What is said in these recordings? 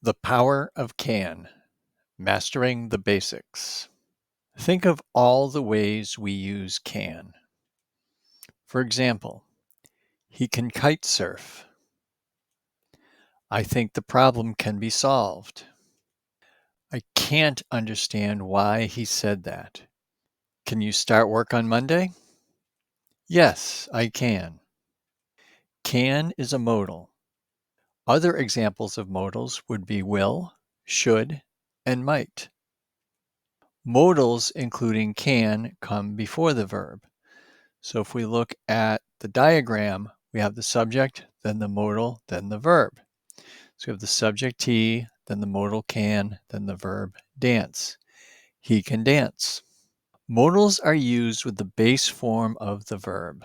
The power of can, mastering the basics. Think of all the ways we use can. For example, he can kite surf. I think the problem can be solved. I can't understand why he said that. Can you start work on Monday? Yes, I can. Can is a modal. Other examples of modals would be will, should, and might. Modals, including can, come before the verb. So if we look at the diagram, we have the subject, then the modal, then the verb. So we have the subject he, then the modal can, then the verb dance. He can dance. Modals are used with the base form of the verb.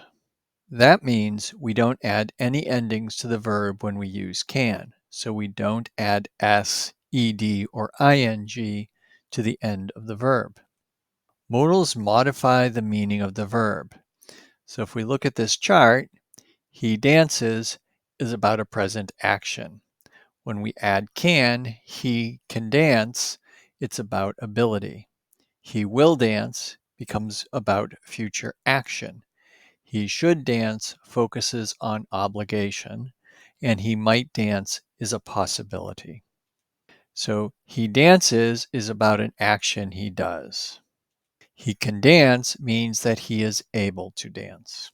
That means we don't add any endings to the verb when we use can. So we don't add s, ed, or ing to the end of the verb. Modals modify the meaning of the verb. So if we look at this chart, he dances is about a present action. When we add can, he can dance, it's about ability. He will dance becomes about future action. He should dance focuses on obligation, and he might dance is a possibility. So he dances is about an action he does. He can dance means that he is able to dance.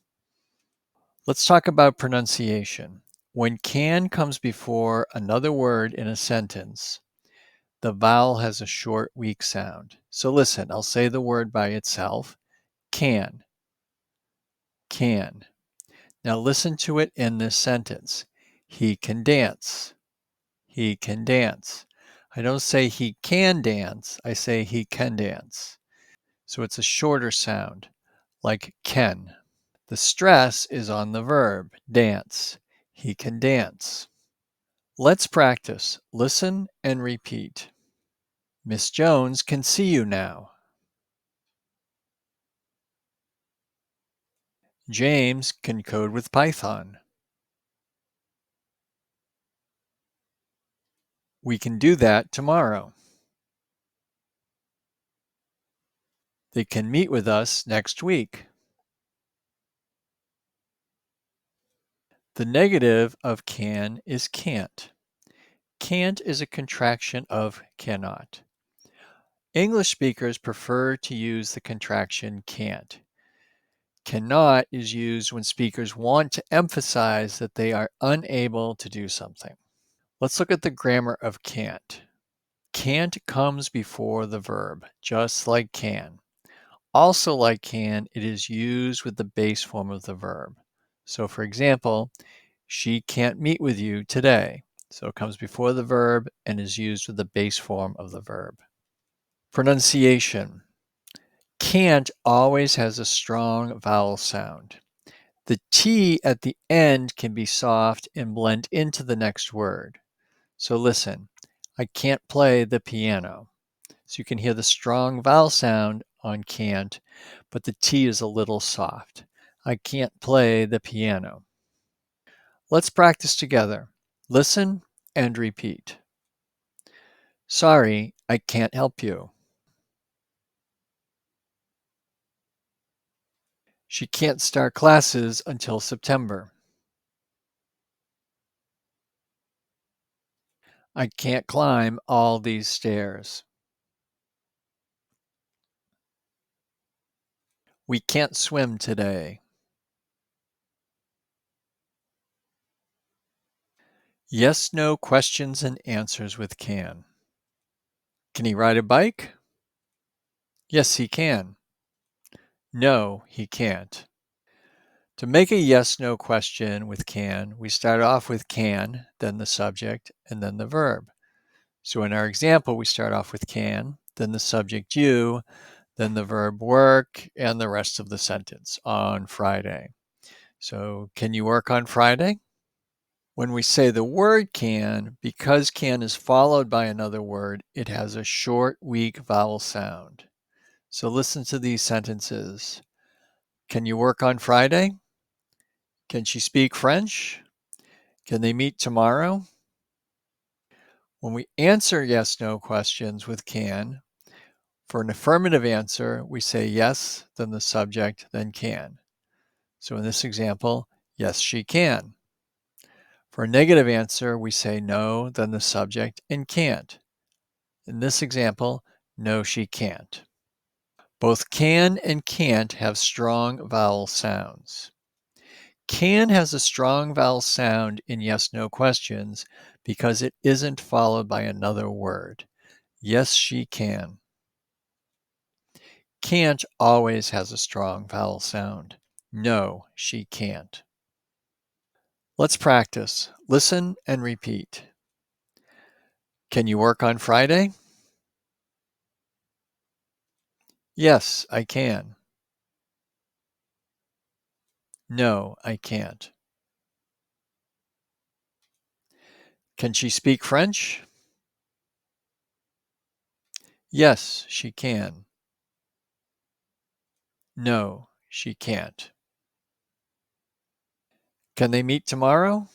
Let's talk about pronunciation. When can comes before another word in a sentence, the vowel has a short, weak sound. So listen, I'll say the word by itself. Can. Can. Now listen to it in this sentence. He can dance. He can dance. I don't say he can dance. I say he can dance. So it's a shorter sound, like can. The stress is on the verb, dance. He can dance. Let's practice. Listen and repeat. Miss Jones can see you now. James can code with Python. We can do that tomorrow. They can meet with us next week. The negative of can is can't. Can't is a contraction of cannot. English speakers prefer to use the contraction can't. Cannot is used when speakers want to emphasize that they are unable to do something. Let's look at the grammar of can't. Can't comes before the verb, just like can. Also like can, it is used with the base form of the verb. So for example, she can't meet with you today. So it comes before the verb and is used with the base form of the verb. Pronunciation. Can't always has a strong vowel sound. The T at the end can be soft and blend into the next word. So listen, I can't play the piano. So you can hear the strong vowel sound on can't, but the T is a little soft. I can't play the piano. Let's practice together. Listen and repeat. Sorry, I can't help you. She can't start classes until September. I can't climb all these stairs. We can't swim today. Yes, no questions and answers with can. Can he ride a bike? Yes, he can. No, he can't. To make a yes no question with can, we start off with can, then the subject, and then the verb. So in our example, we start off with can, then the subject you, then the verb work, and the rest of the sentence on Friday. So can you work on Friday? When we say the word can, because can is followed by another word, it has a short, weak vowel sound. So listen to these sentences. Can you work on Friday? Can she speak French? Can they meet tomorrow? When we answer yes/no questions with can, for an affirmative answer, we say yes, then the subject, then can. So in this example, yes, she can. For a negative answer, we say no, then the subject, and can't. In this example, no, she can't. Both can and can't have strong vowel sounds. Can has a strong vowel sound in yes/no questions because it isn't followed by another word. Yes, she can. Can't always has a strong vowel sound. No, she can't. Let's practice. Listen and repeat. Can you work on Friday? Yes, I can. No, I can't. Can she speak French? Yes, she can. No, she can't. Can they meet tomorrow?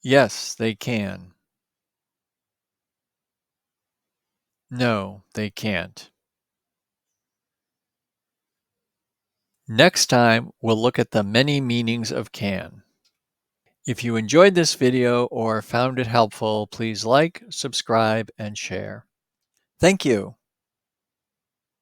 Yes, they can. No, they can't. Next time, we'll look at the many meanings of can. If you enjoyed this video or found it helpful, please like, subscribe, and share. Thank you.